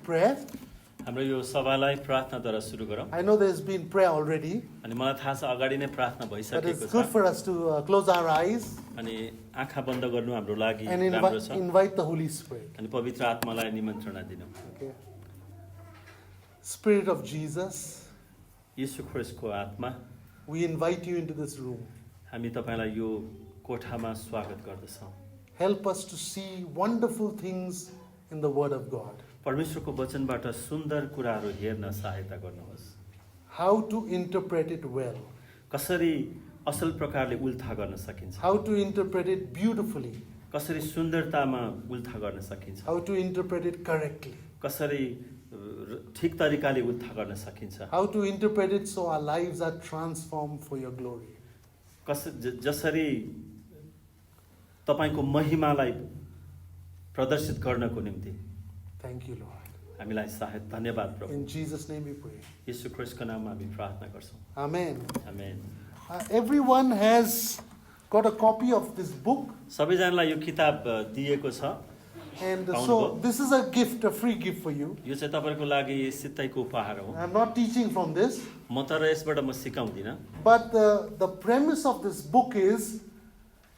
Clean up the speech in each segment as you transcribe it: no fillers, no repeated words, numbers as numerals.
prayer. हाम्रो यो सभालाई प्रार्थनाद्वारा सुरु गरौँ I know there's been prayer already, अनि मलाई थाहा छ अगाडि नै प्रार्थना but it's भइसकेको good छ for us to close our eyes अनि आँखा बन्द गर्नु हाम्रो लागि and राम्रो छ invite the Holy Spirit. अनि पवित्र आत्मालाई निमन्त्रणा दिनु Okay. Spirit of Jesus, यीशु ख्रीष्टको आत्मा we invite you into this room. हामी तपाईलाई यो कोठामा स्वागत गर्दछौँ Help us to see wonderful things in the Word of God. परमेश्वरको वचनबाट सुन्दर कुराहरू हेर्न सहायता गर्नुहोस् How to interpret it well. कसरी असल प्रकारले उल्था गर्न सकिन्छ How to interpret it beautifully. कसरी सुन्दरतामा उल्था गर्न सकिन्छ How to interpret it correctly. कसरी ठिक तरिकाले उल्था गर्न सकिन्छ How to interpret it so our lives are transformed for your glory. जसरी तपाईको महिमालाई प्रदर्शित गर्नको निम्ति Thank you, Lord. हामीलाई सहायता धन्यवाद प्रभु In Jesus' name we pray. यीशु ख्रीष्टको नाममा हामी प्रार्थना गर्छौँ Amen. Amen Everyone has got a copy of this book. सबैजनालाई यो किताब दिएको छ And Found so book. this is a gift, a free gift for you. यो चाहिँ तपाईँको लागि सित्तैको उपहार हो I'm not teaching from this, म तर यसबाट म सिकाउँदिनँ but the premise of this book is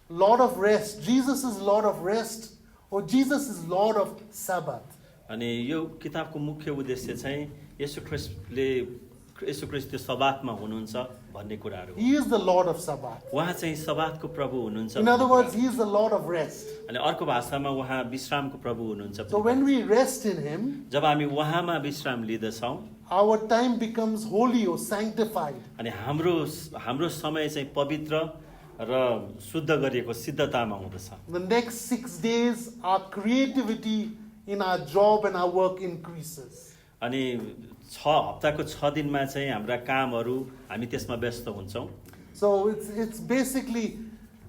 Lord of rest. Jesus is Lord of rest, or Jesus is Lord of Sabbath. अनि यो किताबको मुख्य उद्देश्य चाहिँ येशू ख्रीष्ट त्यो सबातमा हुनुहुन्छ भन्ने कुराहरू हो He is the Lord of Sabbath. उहाँ चाहिँ सबातको प्रभु हुनुहुन्छ In भन्ने other words, कुरा। He is the Lord of rest. अनि अर्को भाषामा उहाँ विश्रामको प्रभु हुनुहुन्छ So when we rest in Him, जब हामी उहाँमा विश्राम लिँदछौँ our time becomes holy or sanctified. अनि हाम्रो समय चाहिँ पवित्र र शुद्ध गरिएको सिद्धतामा हुँदछ The next 6 days, our creativity in our job and our work increases. अनि हप्ताको 6 दिनमा चाहिँ हाम्रा कामहरू हामी त्यसमा व्यस्त हुन्छौँ So it's basically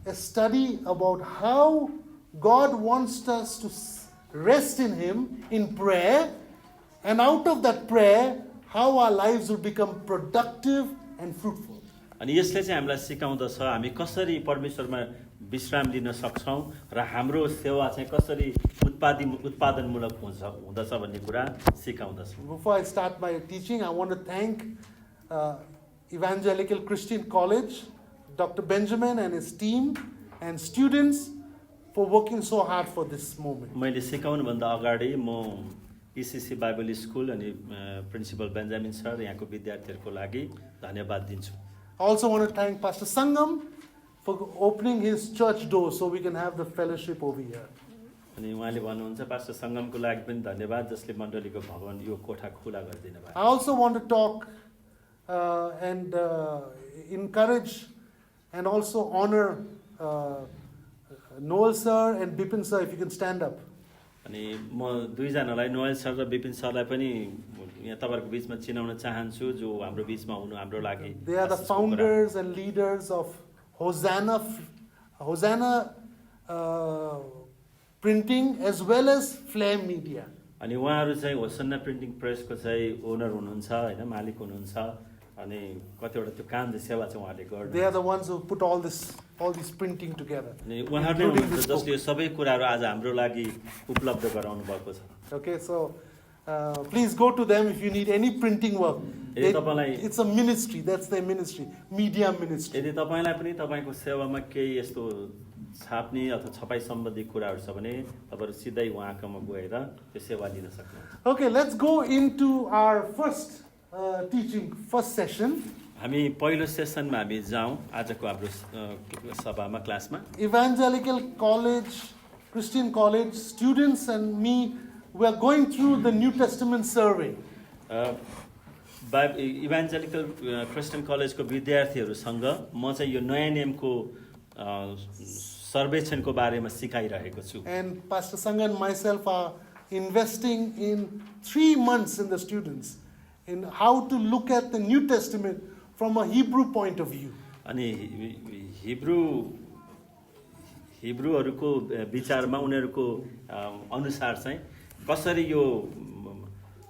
a study about how God wants us to rest in Him in prayer, and out of that prayer, how our lives will become productive and fruitful. अनि यसले चाहिँ हामीलाई सिकाउँदछ हामी कसरी परमेश्वरमा विश्राम लिन सक्छौँ र हाम्रो सेवा चाहिँ कसरी उत्पादनमूलक हुँदछ भन्ने कुरा सिकाउँदछ Before I start my teaching, I want to thank Evangelical Christian College, Dr. Benjamin and his team, and students for working so hard for this moment. मैले सिकाउनुभन्दा अगाडि म इसिसी बाइबल स्कुल अनि प्रिन्सिपल बेन्जामिन सर यहाँको विद्यार्थीहरूको लागि धन्यवाद दिन्छु I also want to thank Pastor Sangam for opening his church doors so we can have the fellowship over here. अनि उहाँले भन्नुहुन्छ पास्टर सङ्गमको लागि पनि धन्यवाद जसले मण्डलीको भवन यो कोठा खुला गरिदिनु भयो I also want to talk and encourage and also honor Noel sir and Bipin sir, if you can stand up. अनि म दुईजनालाई नोएल सर र विपिन सरलाई पनि यहाँ तपाईँहरूको बिचमा चिनाउन चाहन्छु जो हाम्रो बिचमा हुनु हाम्रो लागि They are the आशिषको कुरा। founders and leaders of Hosanna Printing as well as Flame Media. अनि उहाँहरू चाहिँ होसन्ना प्रिन्टिङ प्रेसको चाहिँ ओनर हुनुहुन्छ होइन मालिक हुनुहुन्छ अनि कतिवटा त्यो काम चाहिँ सेवा चाहिँ उहाँले गर्नु They are the ones who put all these printing together. अनि उहाँहरूले including हुनुहुन्छ this book. जसले यो सबै कुराहरू आज हाम्रो लागि उपलब्ध गराउनु भएको छ Okay, so please go to them if you need any printing work. It's a ministry, that's their ministry, media ministry. यदि तपाईँलाई पनि तपाईँको सेवामा केही यस्तो छाप्ने अथवा छपाई सम्बन्धी कुराहरू छ भने तपाईँहरू सिधै उहाँकोमा गएर त्यो सेवा लिन सक्नुहुन्छ Okay, let's go into our first teaching, first session. हामी पहिलो सेसनमा हामी जाउँ आजको हाम्रो सभामा क्लासमा Evangelical College, Christian College students and me, we are going through the New Testament survey. Evangelical Christian कलेजको विद्यार्थीहरूसँग म चाहिँ यो नयाँ नियमको सर्वेक्षणको बारेमा सिकाइरहेको छु And Pastor Sangha and myself are investing in 3 months in the students in how to look at the New Testament from a Hebrew point of view. अनि हिब्रूहरूको विचारमा उनीहरूको अनुसार चाहिँ कसरी यो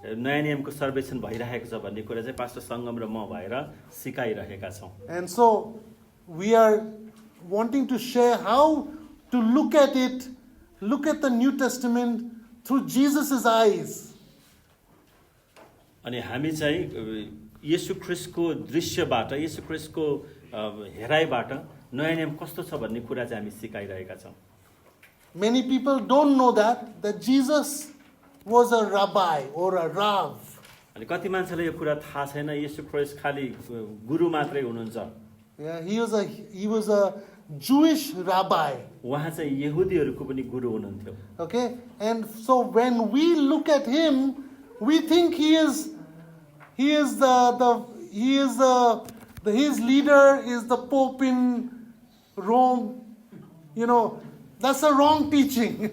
नयाँ नियमको सर्वेक्षण भइरहेको छ भन्ने कुरा चाहिँ पास्टर सङ्गम र म भएर सिकाइरहेका छौँ And so we are wanting to share how to look at it, look at the New Testament through Jesus' eyes. अनि हामी चाहिँ येशू ख्रीष्टको दृश्यबाट येशू ख्रीष्टको हेराइबाट नयाँ नियम कस्तो छ भन्ने कुरा चाहिँ हामी सिकाइरहेका छौँ। Many people don't know that Jesus was a rabbi or a rav. अनि कति मान्छेलाई यो कुरा थाहा छैन येशू ख्रीष्ट खाली गुरु मात्रै हुनुहुन्छ। Yeah, he was a Jewish rabbi. उहाँ चाहिँ यहुदीहरूको पनि गुरु हुनुहुन्थ्यो। Okay, and so when we look at him, we think his leader is the Pope in Rome. You know, that's a wrong teaching.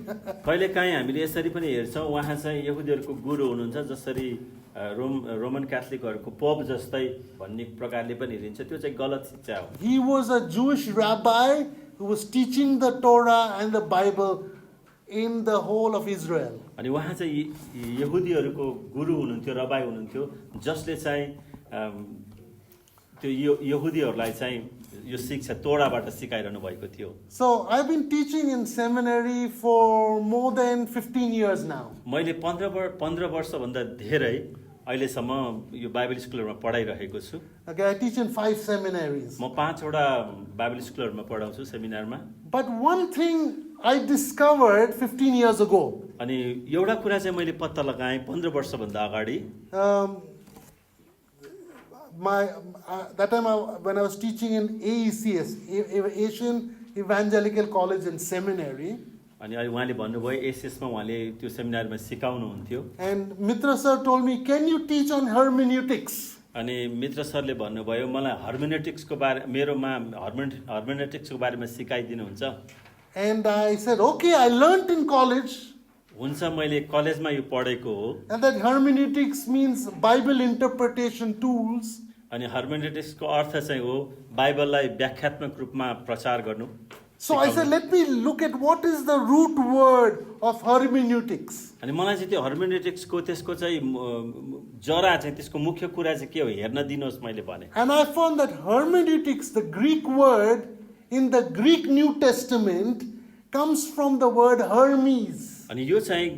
कहिलेकाहीँ हामीले यसरी पनि हेर्छौँ उहाँ चाहिँ यहुदीहरूको गुरु हुनुहुन्छ, जसरी रोमन क्याथोलिकहरूको पोप जस्तै भन्ने प्रकारले पनि हेरिन्छ, त्यो चाहिँ गलत शिक्षा हो। He was a Jewish rabbi who was teaching the Torah and the Bible in the whole of Israel. अनि उहाँ चाहिँ यहुदीहरूको गुरु हुनुहुन्थ्यो, रबाई हुनुहुन्थ्यो, जसले चाहिँ त्यो यहुदीहरूलाई चाहिँ यो शिक्षा तोडाबाट सिकाइरहनु भएको थियो। So I've been teaching in seminary for more than 15 years now. मैले 15 वर्षभन्दा धेरै अहिलेसम्म यो बाइबल स्कुलहरूमा पढाइरहेको छु। Okay, I teach in 5 seminaries. म 5 वटा बाइबल स्कुलहरूमा पढाउँछु सेमिनारमा। But one thing I discovered 15 years ago. अनि एउटा कुरा चाहिँ मैले पत्ता लगाएँ 15 वर्षभन्दा अगाडि। That time when I was teaching in AECS, Asian Evangelical College and Seminary. अनि अहिले उहाँले भन्नुभयो एसिएसमा उहाँले त्यो सेमिनारमा सिकाउनुहुन्थ्यो। And Mitra sir told me, can you teach on hermeneutics? अनि मित्र सरले भन्नुभयो मलाई हर्मेनेटिक्सको बारे मेरोमा हर्मेनेटिक्सको बारेमा सिकाइदिनुहुन्छ। And I said, okay, I learned in college. हुन्छ मैले कलेजमा यो पढेको हो। And that hermeneutics means Bible interpretation tools. अनि हर्मेनेटिक्सको अर्थ चाहिँ हो बाइबललाई व्याख्यात्मक रूपमा प्रचार गर्नु। So I said, let me look at what is the root word of hermeneutics. अनि मलाई चाहिँ त्यो हर्मेनेटिक्सको त्यसको चाहिँ जरा चाहिँ त्यसको मुख्य कुरा चाहिँ के हो हेर्न दिनुहोस् मैले भने। And I found that hermeneutics, the Greek word in the Greek New Testament, comes from the word Hermes. अनि यो चाहिँ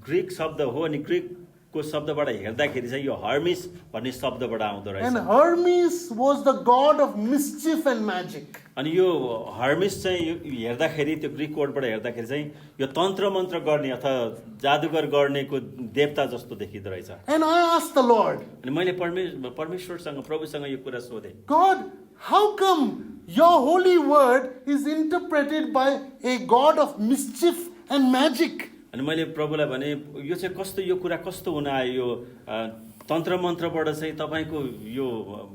ग्रीक शब्द हो अनि ग्रीकको शब्दबाट हेर्दाखेरि चाहिँ यो हर्मिस भन्ने शब्दबाट आउँदो रहेछ। And Hermes was the god of mischief and magic. अनि यो हर्मिस चाहिँ हेर्दाखेरि त्यो ग्रीक वर्डबाट हेर्दाखेरि चाहिँ यो तन्त्र मन्त्र गर्ने अथवा जादुगर गर्नेको देवता जस्तो देखिँदो रहेछ। And I asked the Lord, अनि मैले परमेश्वरसँग प्रभुसँग यो कुरा सोधेँ, God, how come your holy word is interpreted by a god of mischief and magic? अनि मैले प्रभुलाई भने यो चाहिँ कस्तो यो कुरा कस्तो हुन आयो यो तन्त्र मन्त्रबाट चाहिँ तपाईको यो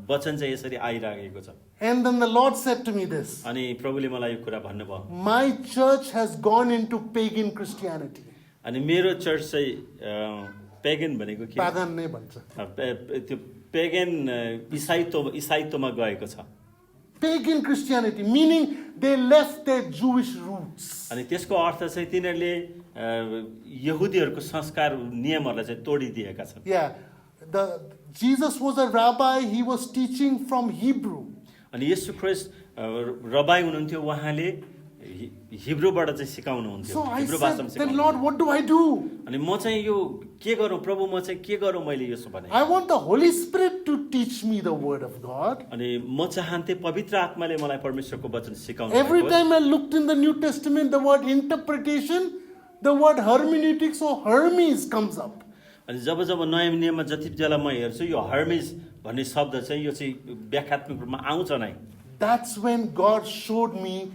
वचन चाहिँ यसरी आइराखेको छ। And then the Lord said to me this. अनि प्रभुले मलाई यो कुरा भन्नुभयो, My church has gone into pagan Christianity. अनि मेरो चर्च चाहिँ पेगन भनेको के? Pagan नै भन्छ। त्यो पेगन इसाईत्वमा गएको छ। Pagan Christianity, meaning they left their Jewish roots. अनि त्यसको अर्थ चाहिँ तिनीहरूले यहुदीहरूको संस्कार नियमहरूलाई चाहिँ तोडिदिएका छन्। Yeah, Jesus was a rabbi, he was teaching from Hebrew. अनि येशू ख्रीष्ट रबाई हुनुहुन्थ्यो, उहाँले हिब्रूबाट चाहिँ सिकाउनुहुन्थ्यो, So I हिब्रू भाषामा said, then सिकाउनुहुन्थ्यो। Lord, what do I do? अनि म चाहिँ यो के गरौँ प्रभु, म चाहिँ के गरौँ मैले यसो भने। I want the Holy Spirit to teach me the word of God. अनि म चाहन्थे पवित्र आत्माले मलाई परमेश्वरको वचन सिकाउनु। Every time I looked in the New Testament, the word interpretation, the word hermeneutics or Hermes comes up. अनि जब जब नयाँ नियममा जति बेला म हेर्छु यो हर्मिस भन्ने शब्द चाहिँ यो चाहिँ व्याख्यात्मक रूपमा आउँछ नै। That's when God showed me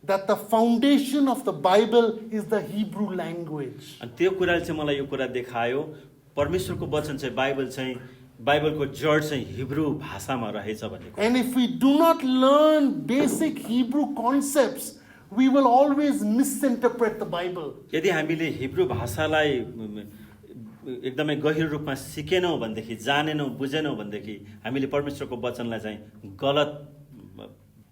that the foundation of the Bible is the Hebrew language. अनि त्यो कुराले चाहिँ मलाई यो कुरा देखायो परमेश्वरको वचन चाहिँ बाइबलको जड चाहिँ हिब्रू भाषामा रहेछ भन्ने। And if we do not learn basic Hebrew concepts, we will always misinterpret the Bible. यदि हामीले हिब्रू भाषालाई एकदमै गहिरो रूपमा सिकेनौँ भनेदेखि, जानेनौँ बुझेनौँ भनेदेखि हामीले परमेश्वरको वचनलाई चाहिँ गलत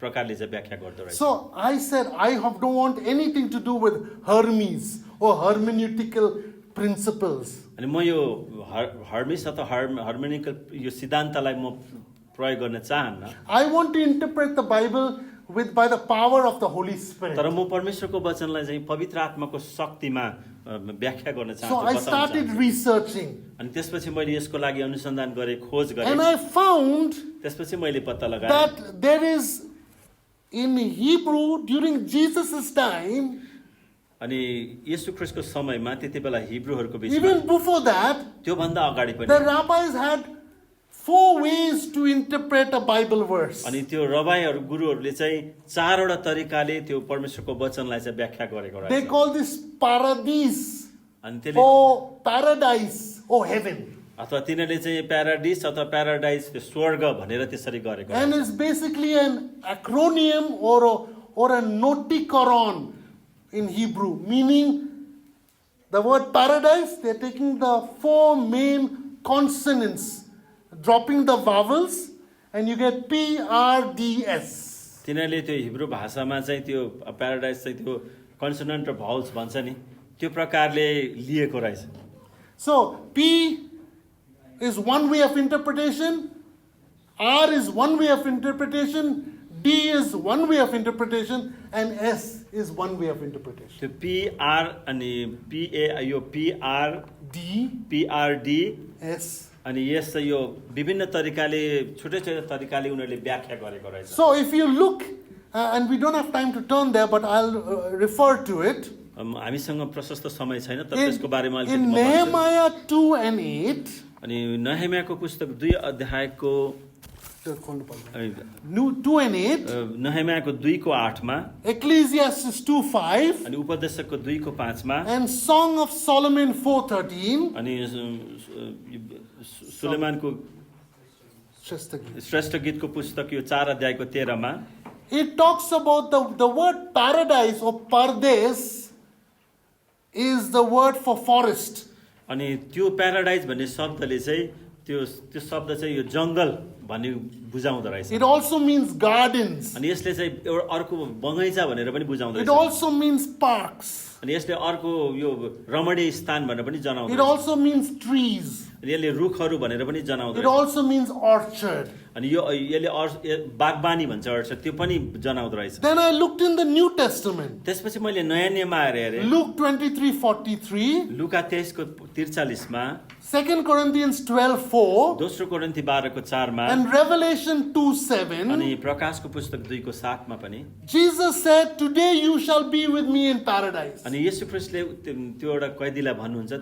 प्रकारले चाहिँ व्याख्या गर्दो रहेछ। So I said, I don't want anything to do with Hermes or hermeneutical principles. अनि म यो हर्मिस अथवा हर्मेनिकल यो सिद्धान्तलाई म प्रयोग गर्न चाहन्न। I want to interpret the Bible by the power of the Holy Spirit. तर म परमेश्वरको वचनलाई चाहिँ पवित्र आत्माको शक्तिमा व्याख्या गर्न चाहन्छु। So I started researching. अनि त्यसपछि मैले यसको लागि अनुसन्धान गरेँ, खोज गरेँ। And I found त्यसपछि मैले पत्ता लगाएँ that there is in Hebrew during Jesus' time, अनि येशू ख्रीष्टको समयमा त्यति बेला हिब्रूहरूको बिचमा even before that, त्यो भन्दा अगाडि पनि the rabbis had 4 ways to interpret a Bible verse. अनि त्यो रबाईहरू गुरुहरूले चाहिँ 4वटा तरिकाले त्यो परमेश्वरको वचनलाई चाहिँ व्याख्या गरेको They रहेछ। call this paradise अनि त्यसले or paradise or heaven. अथवा तिनीहरूले चाहिँ प्याराडिस अथवा प्याराडाइस त्यो स्वर्ग भनेर त्यसरी गरेको And रहेछ। it's basically an acronym or a noticoron in Hebrew, meaning the word paradise, they're taking the 4 main consonants, dropping the vowels, and you get PRDS. तिनीहरूले त्यो हिब्रू भाषामा चाहिँ त्यो प्याराडाइस चाहिँ त्यो कन्सोनेन्ट र भाउल्स भन्छ नि, त्यो प्रकारले लिएको रहेछ। So P is one way of interpretation, R is one way of interpretation, D is one way of interpretation, and S is one way of interpretation. त्यो पिआर अनि पिए यो पिआर D, पिआरडी S. अनि यस चाहिँ यो विभिन्न तरिकाले छुट्टै छुट्टै तरिकाले उनीहरूले व्याख्या गरेको रहेछ। So if you look, and we don't have time to turn there, but I'll refer to it. हामीसँग प्रशस्त समय छैन, तर In, त्यसको बारेमा अलिकति in म भन्छु। Nehemiah 2 and 8, अनि नहेमियाको पुस्तक 2 अध्यायको 2 and 8, नहेमियाको 2 को 8 मा Ecclesiastes 2:5, अनि उपदेशकको 2 को 5 मा and Song of Solomon 4:13. अनि सुलेमानको Shastagir. श्रेष्ठ गीतको पुस्तक यो 4 अध्यायको 13 मा It talks about the word paradise or pardes is the word for forest. अनि त्यो प्याराडाइज भन्ने शब्दले चाहिँ त्यो त्यो शब्द चाहिँ यो जंगल भन्ने बुझाउँदो रहेछ। It also means gardens. अनि यसले चाहिँ एउटा अर्को बगैँचा भनेर पनि बुझाउँदो It रहेछ। also means parks. अनि यसले अर्को यो रमणीय स्थान भनेर पनि जनाउँदो It रहेछ। also means trees. अनि यसले रुखहरू भनेर पनि जनाउँदो It रहेछ। also means orchard. अनि यो यसले बागबानी भन्छ अर्थ, त्यो पनि जनाउँदो रहेछ। Then I looked in the New Testament. त्यसपछि मैले नयाँ नियममा आएर हेरेँ, Luke 23:43, लुका 23 को 43 मा, 2 Corinthians 12:4, दोस्रो कोरिन्थी 12 को 4 मा, and Revelation 2:7. अनि प्रकाशको पुस्तक 2 को 7 मा पनि। Jesus said, "Today you shall be with me in paradise." अनि येशू ख्रीष्टले त्यो एउटा कैदीलाई भन्नुहुन्छ,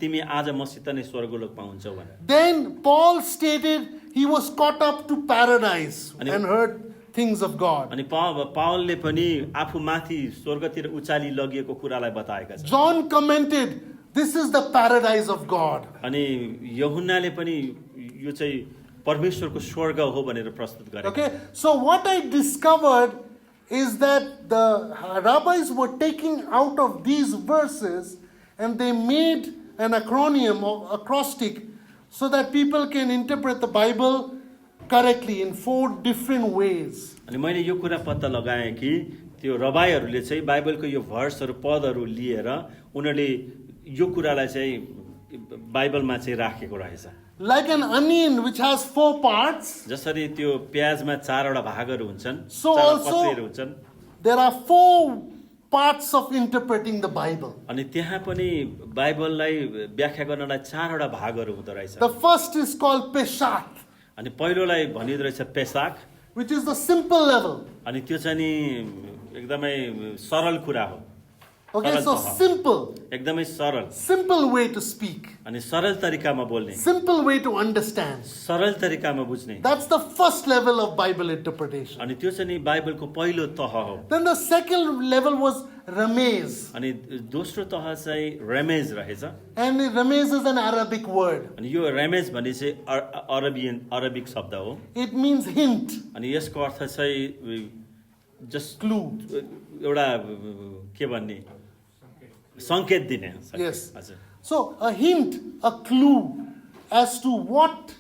तिमी आज मसित नै स्वर्गलोकमा हुन्छौ भनेर। Then Paul stated he was caught up to paradise And and heard things of God. अनि पावलले पनि आफू माथि स्वर्गतिर उचाली लगिएको कुरालाई बताएका छन्। John commented, "This is the paradise of God." अनि यूहन्नाले पनि यो चाहिँ परमेश्वरको स्वर्ग हो भनेर प्रस्तुत गरे। Okay, so what I discovered is that the rabbis were taking out of these verses and they made an acronym or acrostic so that people can interpret the Bible correctly in 4 different ways. अनि मैले यो कुरा पत्ता लगाएँ कि त्यो रबाईहरूले चाहिँ बाइबलको यो भर्सहरू पदहरू लिएर उनीहरूले यो कुरालाई चाहिँ बाइबलमा चाहिँ राखेको रहेछ। Like an onion which has 4 parts, जसरी त्यो प्याजमा 4वटा भागहरू हुन्छन्, So 4 also- पत्रेहरू हुन्छन्, there are 4 parts of interpreting the Bible. अनि त्यहाँ पनि बाइबललाई व्याख्या गर्नलाई 4वटा भागहरू हुँदो रहेछ। The first is called Pesach, अनि पहिलोलाई भनिँदो रहेछ पेसाक, which is the simple level. अनि त्यो चाहिँ नि एकदमै सरल कुरा हो। Okay, सरल so तह। simple. एकदमै सरल Simple way to speak. अनि सरल तरिकामा बोल्ने, Simple way to understand. सरल तरिकामा बुझ्ने, That's the first level of Bible interpretation. अनि त्यो चाहिँ नि बाइबलको पहिलो तह हो। Then the second level was Ramez. अनि दोस्रो तह चाहिँ रेमेज रहेछ। And Ramez is an Arabic word. अनि यो रेमेज भन्ने चाहिँ अरबिक शब्द हो। It means hint, अनि यसको अर्थ चाहिँ जस्ट clue. एउटा के भन्ने सङ्केत दिने। Yes. हजुर। So a hint, a clue as to what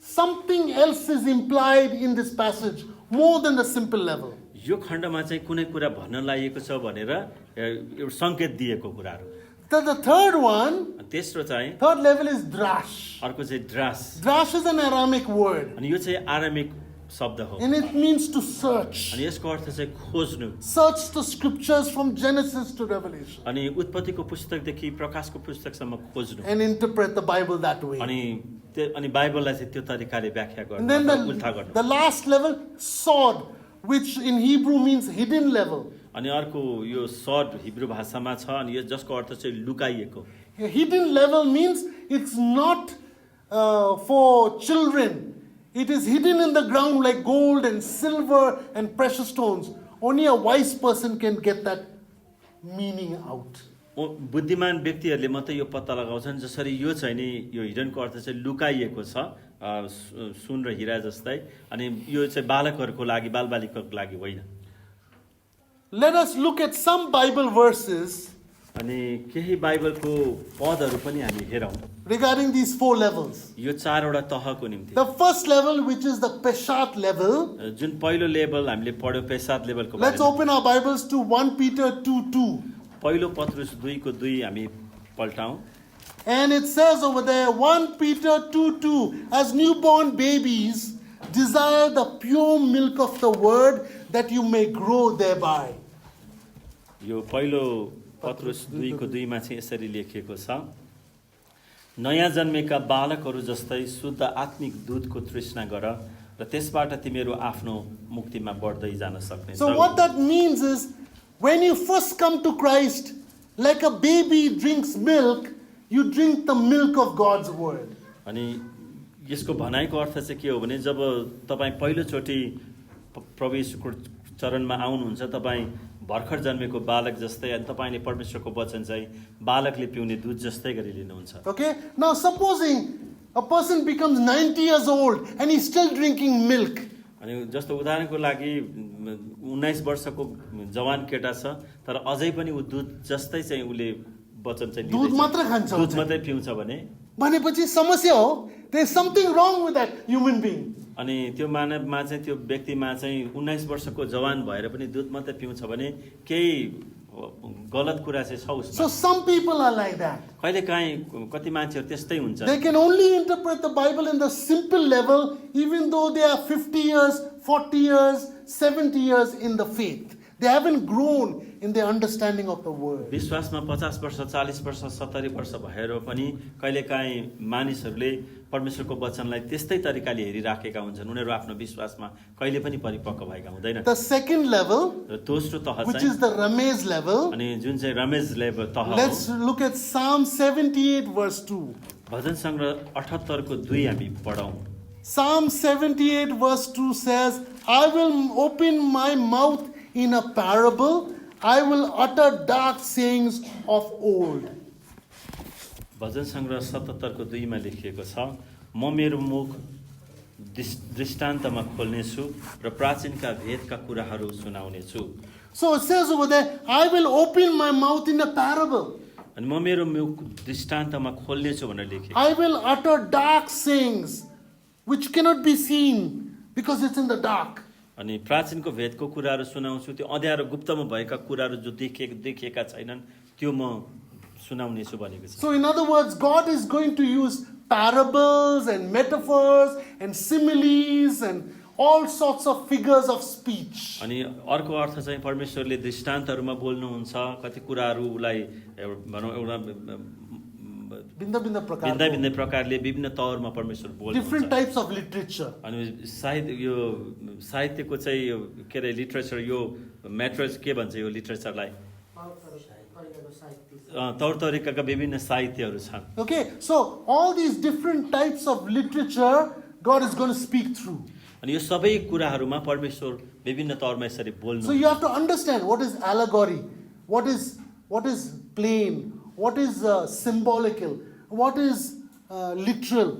something else is implied in this passage more than the simple level. यो खण्डमा चाहिँ कुनै कुरा भन्न लागेको छ भनेर एउटा सङ्केत दिएको कुराहरू। Then the third one, तेस्रो चाहिँ third level is drash. अर्को चाहिँ draws, Drash is an Aramaic word. अनि यो चाहिँ आरामिक शब्द हो And it means to search. अनि यसको अर्थ चाहिँ खोज्नु Search the scriptures from Genesis to Revelation अनि उत्पत्तिको पुस्तकदेखि प्रकाशको पुस्तकसम्म खोज्नु and interpret the Bible that way. अनि बाइबललाई चाहिँ त्यो तरिकाले व्याख्या गर्नु And then अथवा उल्था गर्नु the last level, sword, which in Hebrew means hidden level. अनि अर्को यो सर्ड हिब्रू भाषामा छ अनि यो जसको अर्थ चाहिँ लुकाइएको A hidden level means it's not for children. It is hidden in the ground like gold and silver and precious stones. Only a wise person can get that meaning out. बुद्धिमान व्यक्तिहरूले मात्रै यो पत्ता लगाउँछन् जसरी यो चाहिँ नि यो हिडनको अर्थ चाहिँ लुकाइएको छ सुन र हिरा जस्तै अनि यो चाहिँ बालकहरूको लागि बालबालिकाको लागि होइन Let us look at some Bible verses अनि केही बाइबलको पदहरू पनि हामी हेरौँ regarding these 4 levels. यो 4वटा तहको निम्ति The first level, which is the Peshat level, जुन पहिलो लेभल हामीले पढ्यौँ पेसाद लेभलको let's open our Bibles to 1 Peter 2:2. पहिलो पत्रुस 2:2 हामी पल्टाउँ And it says over there, 1 Peter 2:2, as newborn babies, desire the pure milk of the word that you may grow thereby. यो पहिलो पत्रुस 2:2 मा चाहिँ यसरी लेखिएको छ नयाँ जन्मेका बालकहरू जस्तै शुद्ध आत्मिक दूधको तृष्णा गर र त्यसबाट तिमीहरू आफ्नो मुक्तिमा बढ्दै जान सक्नेछौ So what that means is, when you first come to Christ, like a baby drinks milk, you drink the milk of God's word. अनि यसको भनाइको अर्थ चाहिँ के हो भने जब तपाईँ पहिलोचोटि प्रभु येशूको चरणमा आउनुहुन्छ तपाईँ भर्खर जन्मेको बालक जस्तै अनि तपाईँले परमेश्वरको वचन चाहिँ बालकले पिउने दूध जस्तै गरी लिनुहुन्छ Okay? Now supposing a person becomes 90 years old and he's still drinking milk. अनि जस्तो उदाहरणको लागि 19 वर्षको जवान केटा छ तर अझै पनि ऊ दूध जस्तै चाहिँ उसले वचन चाहिँ दूध मात्र खान्छ दूध मात्रै पिउँछ भनेपछि समस्या हो. There is something wrong with that human being. अनि त्यो मानवमा चाहिँ त्यो व्यक्तिमा चाहिँ 19 वर्षको जवान भएर पनि दूध मात्रै पिउँछ भने केही गलत कुरा चाहिँ छ उसमा So some people are like that. कहिलेकाहीँ कति मान्छेहरू त्यस्तै हुन्छ They can only interpret the Bible in the simple level, even though they are 50 years, 40 years, 70 years in the faith. They haven't grown in their understanding of the word. विश्वासमा 50 वर्ष 40 वर्ष 70 वर्ष भएर पनि कहिलेकाहीँ मानिसहरूले परमेश्वरको वचनलाई त्यस्तै तरिकाले हेरिराखेका हुन्छन् उनीहरू आफ्नो विश्वासमा कहिले पनि परिपक्व भएका हुँदैनन् The second level, र दोस्रो तह which चाहिँ is the Ramez level, अनि जुन चाहिँ रमेश लेभल तह हो let's look at Psalm 78 verse 2. भजन सङ्ग्रह 78 को 2 हामी पढौँ Psalm 78 verse 2 says, I will open my mouth in a parable, I will utter dark sayings of old. भजन सङ्ग्रह 77 को 2 मा लेखिएको छ म मेरो मुख दृष्टान्तमा खोल्नेछु र प्राचीनका भेदका कुराहरू सुनाउनेछु So it says over there, I will open my mouth in a parable. अनि म मेरो मुख दृष्टान्तमा खोल्नेछु भनेर लेखेको I will utter dark sayings which cannot be seen because it's in the dark. अनि प्राचीनको भेदको कुराहरू सुनाउँछु त्यो अँध्यारो गुप्तमा भएका कुराहरू जो देखिएका छैनन् त्यो म सुनाउनेछु भनेको छ So in other words, God is going to use parables and metaphors and similes and all sorts of figures of speech. अनि अर्को अर्थ चाहिँ परमेश्वरले दृष्टान्तहरूमा बोल्नुहुन्छ कति कुराहरूलाई भनौँ एउटा भिन्न भिन्दै प्रकारले विभिन्न तौरमा परमेश्वर different बोल्नुहुन्छ types of literature. अनि साहित्यको चाहिँ यो के अरे लिटरेचर यो म्याट्रेज के भन्छ यो लिटरेचरलाई तौर तरिकाका विभिन्न साहित्यहरू छन् Okay, so all these different types of literature, God is going to speak through. अनि यो सबै कुराहरूमा परमेश्वर विभिन्न तौरमा यसरी So बोल्नु you have to understand what is allegory, what is plain, what is symbolical, what is literal.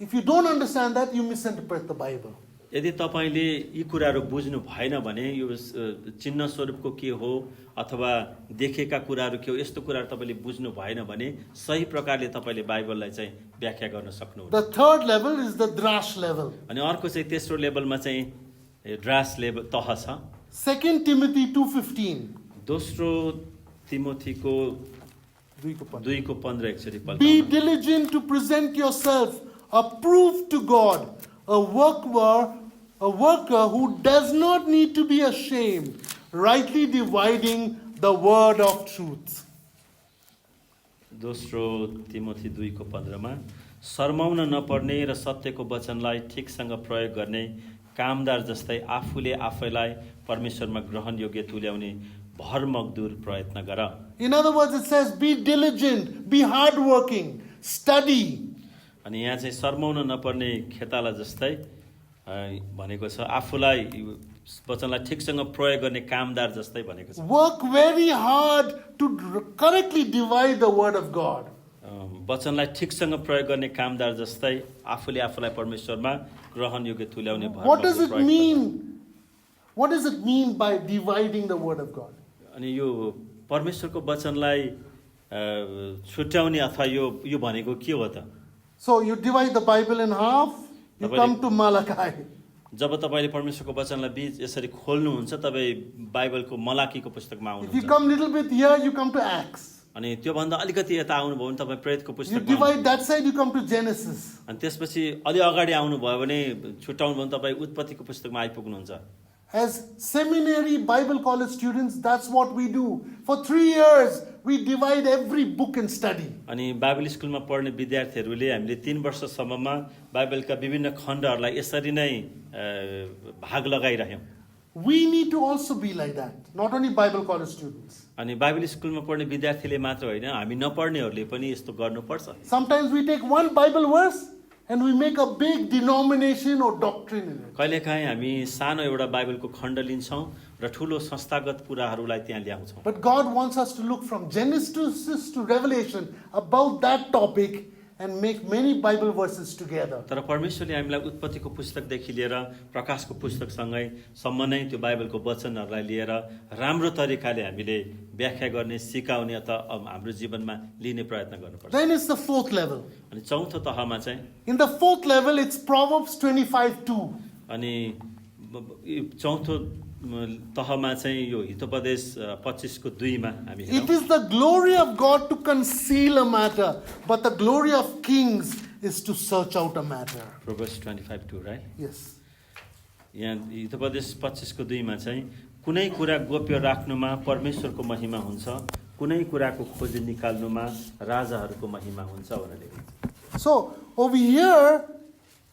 If you don't understand that, you misinterpret the Bible. यदि तपाईले यी कुराहरू बुझ्नु भएन भने यो चिन्ह स्वरूपको के हो अथवा देखेका कुराहरू के हो यस्तो कुराहरू तपाईले बुझ्नु भएन भने सही प्रकारले तपाईले बाइबललाई चाहिँ व्याख्या गर्न सक्नुहुन्न The third level is the drash level. अनि अर्को चाहिँ तेस्रो लेभलमा चाहिँ ड्रास लेभल तह छ 2 Timothy 2:15. दोस्रो तिमोथीको 2:15 एकचोटि पढ्नु Be diligent to present yourself approved to God, a workman a worker who does not need to be ashamed, rightly dividing the word of truth. दोस्रो तिमोथी 2:15 शर्माउन नपर्ने र सत्यको वचनलाई ठिकसँग प्रयोग गर्ने कामदार जस्तै आफूले आफैलाई परमेश्वरमा ग्रहण योग्य तुल्याउने भरमग्दुर प्रयत्न गर. In other words, it says, be diligent, be hardworking, study. अनि यहाँ चाहिँ शर्माउन नपर्ने खेताला जस्तै भनेको छ, आफूलाई वचनलाई ठिकसँग प्रयोग गर्ने कामदार जस्तै भनेको छ. Work very hard to correctly divide the word of God. वचनलाई ठिकसँग प्रयोग गर्ने कामदार जस्तै आफूले आफूलाई परमेश्वरमा ग्रहण योग्य तुल्याउने What does it mean? What does it mean by dividing the word of God? अनि यो परमेश्वरको वचनलाई छुट्याउने अथवा यो भनेको के हो त? So you divide the Bible in half, you come to Malachi. जब तपाईले परमेश्वरको वचनलाई बीच यसरी खोल्नुहुन्छ तपाई बाइबलको मलाकीको पुस्तकमा If you आउनुहुन्छ. come little bit here, you come to Acts. अनि त्यो भन्दा अलिकति यता आउनुभयो भने तपाई प्रेरितको You पुस्तकमा divide that side, you come to Genesis. अनि त्यसपछि अलि अगाडि आउनुभयो भने छुट्याउनु भयो भने तपाई उत्पत्तिको पुस्तकमा आइपुग्नुहुन्छ. As seminary Bible college students, that's what we do. For 3 years, we divide every book and study. अनि बाइबल स्कुलमा पढ्ने विद्यार्थीहरूले हामीले 3 वर्षसम्ममा बाइबलका विभिन्न खण्डहरूलाई यसरी नै भाग लगाइरह्यौं. We need to also be like that. Not only Bible college students. अनि बाइबल स्कुलमा पढ्ने विद्यार्थीले मात्र होइन, हामी नपढ्नेहरूले पनि यस्तो गर्नुपर्छ. Sometimes we take one Bible verse and we make a big denomination or doctrine in it. कहिलेकाहीँ हामी सानो एउटा बाइबलको खण्ड लिन्छौँ र ठुलो संस्थागत कुराहरूलाई त्यहाँ ल्याउँछौँ. But God wants us to look from Genesis to Revelation about that topic and make many Bible verses together. तर परमेश्वरले हामीलाई उत्पत्तिको पुस्तकदेखि लिएर प्रकाशको पुस्तकसँगै सम्म नै त्यो बाइबलको वचनहरूलाई लिएर राम्रो तरिकाले हामीले व्याख्या गर्ने, सिकाउने अथवा हाम्रो जीवनमा लिने प्रयत्न गर्नुपर्छ. Then it's the fourth level. अनि चौथो तहमा चाहिँ In the fourth level, it's Proverbs 25:2. अनि चौथो तहमा चाहिँ यो हितोपदेश 25:2 मा हामी It हेरौँ. is the glory of God to conceal a matter, but the glory of kings is to search out a matter. Proverbs 25:2, right? Yes. यहाँ हितोपदेश 25:2 मा चाहिँ कुनै कुरा गोप्य राख्नुमा परमेश्वरको महिमा हुन्छ, कुनै कुराको खोजी निकाल्नुमा राजाहरूको महिमा हुन्छ भनेर लेखिन्छ. So over here,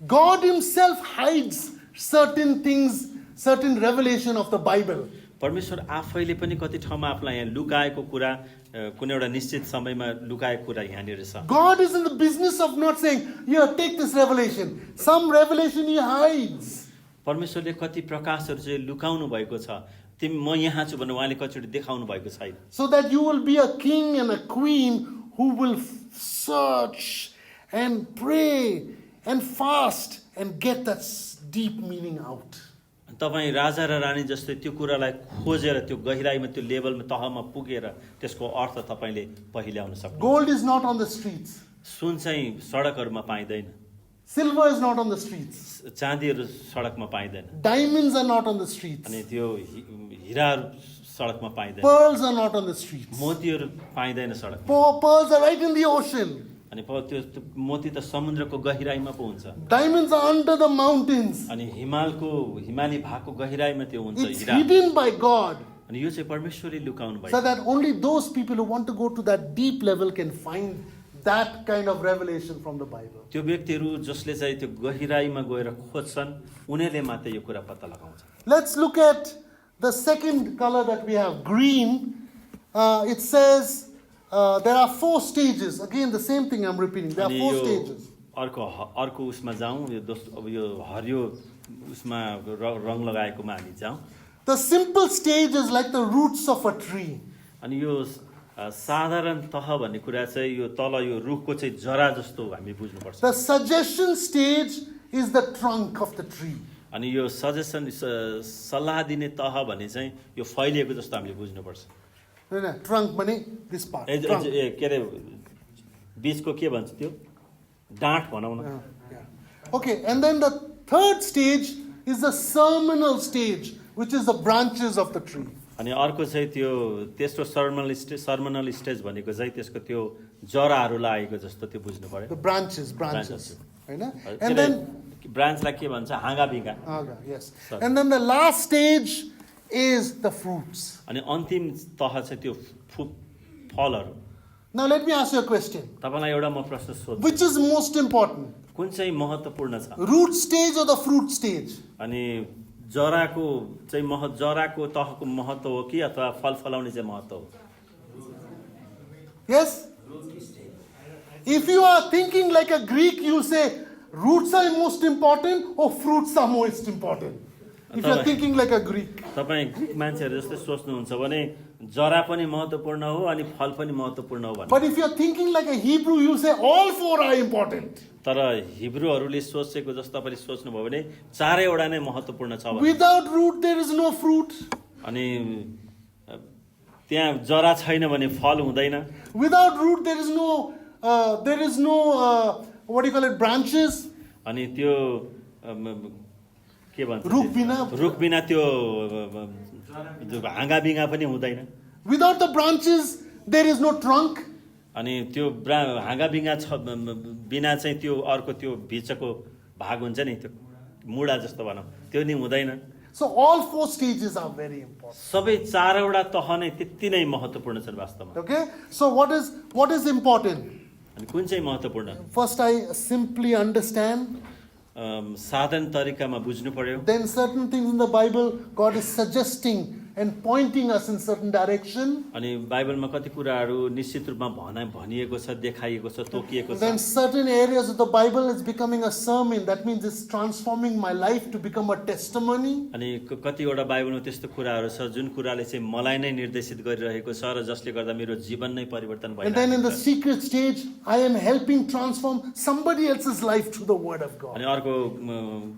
God Himself hides certain things, certain revelation of the Bible. परमेश्वर आफैले पनि कति ठाउँमा आफूलाई यहाँ लुकाएको कुरा कुनै एउटा निश्चित समयमा लुकाएको कुरा यहाँनिर छ. God is in the business of not saying, here, take this revelation. Some revelation He hides. परमेश्वरले कति प्रकाशहरू चाहिँ लुकाउनु भएको छ. म यहाँ छु भनेर उहाँले कतिचोटि देखाउनु भएको छैन. So that you will be a king and a queen who will search and pray and fast and get that deep meaning out. तपाईँ राजा र रानी जस्तै त्यो कुरालाई खोजेर त्यो गहिराईमा त्यो लेभलमा तहमा पुगेर त्यसको अर्थ तपाईँले पहिले आउन सक्नुहुन्छ. Gold is not on the streets. सुन चाहिँ सडकहरूमा पाइँदैन. Silver is not on the streets. चाँदीहरू सडकमा पाइँदैन. Diamonds are not on the streets. अनि त्यो हिराहरू सडकमा पाइँदैन. Pearls are not on the streets. मोतीहरू पाइँदैन सडक. Pearls are right in the ocean. अनि त्यो मोती त समुद्रको गहिराईमा पो हुन्छ. Diamonds are under the mountains. अनि हिमाली भागको गहिराईमा त्यो हुन्छ It's Hira. hidden by God. अनि यो चाहिँ परमेश्वरले लुकाउनु भएको. So that only those people who want to go to that deep level can find that kind of revelation from the Bible. त्यो व्यक्तिहरू जसले चाहिँ त्यो गहिराईमा गएर खोज्छन् उनीहरूले मात्रै यो कुरा पत्ता लगाउँछ. Let's look at the second color that we have, green. It says there are 4 stages. Again, the same thing I'm repeating. There are 4 stages. अर्को उसमा जाउँ. यो दोस्रो अब यो हरियो उसमा रङ लगाएकोमा हामी जाउँ. The simple stage is like the roots of a tree. अनि यो साधारण तह भन्ने कुरा चाहिँ यो तल यो रुखको चाहिँ जरा जस्तो हामी बुझ्नुपर्छ. The suggestion stage is the trunk of the tree. अनि यो सजेसन सल्लाह दिने तह भन्ने चाहिँ यो फैलिएको जस्तो हामीले बुझ्नुपर्छ. Trunk meaning this part. Trunk. के अरे बीचको के भन्छ त्यो डाँठ भनौँ न. Okay, and then the third stage is the serminal stage, which is the branches of the tree. अनि अर्को चाहिँ त्यो तेस्रो सर्मनल स्टेज भनेको चाहिँ त्यसको त्यो जराहरू लागेको जस्तो त्यो बुझ्नु पर्यो. The branches. Right? And then ब्रान्चलाई के भन्छ हाँगाबिगा। Aga, yes. Sorry. And then the last stage is the fruits. अनि अन्तिम तह चाहिँ त्यो फलहरू। Now let me ask you a question. तपाईँलाई एउटा म प्रश्न सोध्छु, Which is most important? कुन चाहिँ महत्त्वपूर्ण छ? Root stage or the fruit stage? अनि जराको चाहिँ जराको तहको महत्त्व हो कि अथवा फल फलाउने चाहिँ महत्त्व हो? Yes? If you are thinking like a Greek, you say roots are most important or fruits are most important. If you are thinking like a Greek. तपाईँ ग्रिक मान्छेहरू जस्तै सोच्नुहुन्छ भने जरा पनि महत्त्वपूर्ण हो अनि फल पनि महत्त्वपूर्ण हो भने। But if you are thinking like a Hebrew, you say all four are important. तर हिब्रूहरूले सोचेको जस्तो तपाईँले सोच्नुभयो भने चारैवटा नै महत्त्वपूर्ण छ भने। Without root, there is no fruit. अनि त्यहाँ जरा छैन भने फल हुँदैन। Without root, there is no, what do you call it, branches. अनि त्यो के भन्छ, रुख बिना रुख बिना त्यो हाँगाबिगा पनि हुँदैन। Without the branches, there is no trunk. अनि त्यो हाँगाबिगा छ बिना चाहिँ त्यो अर्को त्यो भिचको भाग हुन्छ नि, त्यो मुडा जस्तो भनौँ, त्यो नि हुँदैन। So all four stages are very important. सबै चारवटा तह नै त्यति नै महत्त्वपूर्ण छन् वास्तवमा। Okay? So what is important? अनि कुन चाहिँ महत्त्वपूर्ण? First, I simply understand. साधारण तरिकामा बुझ्नु पर्यो। Then certain things in the Bible, God is suggesting and pointing us in certain direction. अनि बाइबलमा कति कुराहरू निश्चित रूपमा भनिएको छ, देखाइएको छ, तोकिएको छ। Then certain areas of the Bible is becoming a sermon. That means it's transforming my life to become a testimony. अनि कतिवटा बाइबलमा त्यस्तो कुराहरू छ जुन कुराले चाहिँ मलाई नै निर्देशित गरिरहेको छ र जसले गर्दा मेरो जीवन नै परिवर्तन And then in the भइरहेको छ। secret stage, I am helping transform somebody else's life through the Word of God. अनि अर्को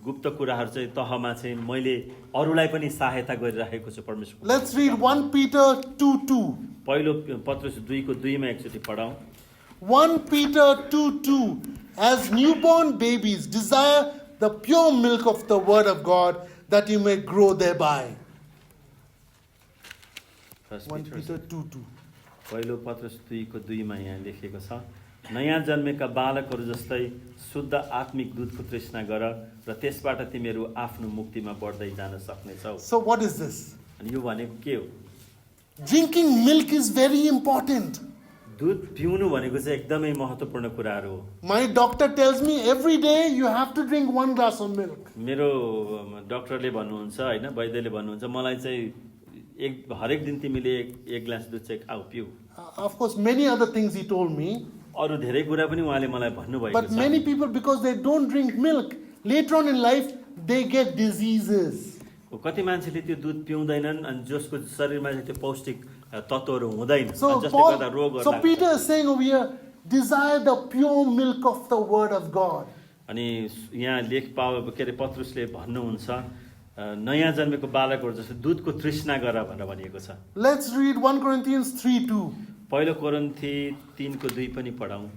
गुप्त कुराहरू चाहिँ तहमा चाहिँ मैले अरूलाई पनि सहायता गरिरहेको छु परमेश्वर। Let's read 1 Peter 2:2. पहिलो पत्रुस 2:2 मा एकचोटि पढाउँ। 1 Peter 2:2. As newborn babies, desire the pure milk of the Word of God, that you may grow thereby. 1 Peter 2:2. पहिलो पत्रुस 2:2 मा यहाँ लेखेको छ, नयाँ जन्मेका बालकहरू जस्तै शुद्ध आत्मिक दूधको तृष्णा गर र त्यसबाट तिमीहरू आफ्नो मुक्तिमा बढ्दै जान सक्नेछौ। So what is this? अनि यो भनेको के हो? Drinking milk is very important. दूध पिउनु भनेको चाहिँ एकदमै महत्त्वपूर्ण कुराहरू हो। My doctor tells me every day you have to drink 1 glass of milk. मेरो डाक्टरले भन्नुहुन्छ हैन, वैद्यले भन्नुहुन्छ मलाई चाहिँ हरेक दिन तिमीले एक ग्लास दुध चाहिँ खाऊ पिउ। Of course, many other things he told me. अरू धेरै कुरा पनि उहाँले मलाई भन्नुभएको But छ। many people, because they don't drink milk, later on in life, they get diseases. कति मान्छेले त्यो दूध पिउँदैनन् अनि जसको शरीरमा चाहिँ त्यो पौष्टिक तत्त्वहरू हुँदैन, So, जसले गर्दा रोगहरू so लाग्छ। Peter is saying over here, desire the pure milk of the Word of God. अनि यहाँ लेख के अरे पत्रुसले भन्नुहुन्छ नयाँ जन्मेको बालकहरू जस्तो दूधको तृष्णा गर भनेर भनिएको छ। Let's read 1 Corinthians 3:2. पहिलो कोरिन्थी 3:2 पनि पढाउँ।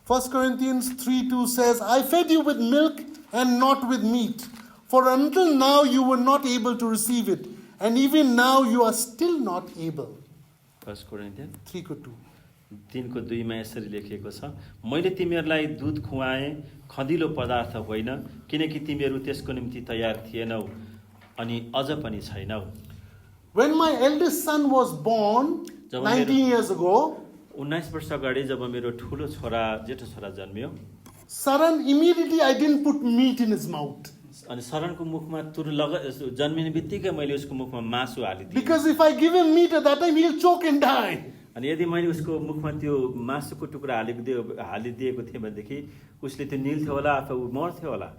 1 Corinthians 3:2 says, I fed you with milk and not with meat, for until now you were not able to receive it, and even now you are still not able. 1 Corinthian 3:2. 3:2 मा यसरी लेखिएको छ, मैले तिमीहरूलाई दूध खुवाएँ, खदिलो पदार्थ होइन, किनकि तिमीहरू त्यसको निम्ति तयार थिएनौ अनि अझ पनि छैनौ। When my eldest son was born 19 years ago, 19 वर्ष अगाडि जब मेरो ठुलो छोरा जेठो छोरा जन्मियो, Saran, immediately I didn't put meat in his mouth. अनि शरणको मुखमा जन्मिने बित्तिकै मैले उसको मुखमा मासु हालिदिएँ। Because if I give him meat at that time, he'll choke and die. अनि यदि मैले उसको मुखमा त्यो मासुको टुक्रा हालिदिएको थिएँ भनेदेखि उसले त्यो निल्थ्यो होला अथवा ऊ मर्थ्यो होला।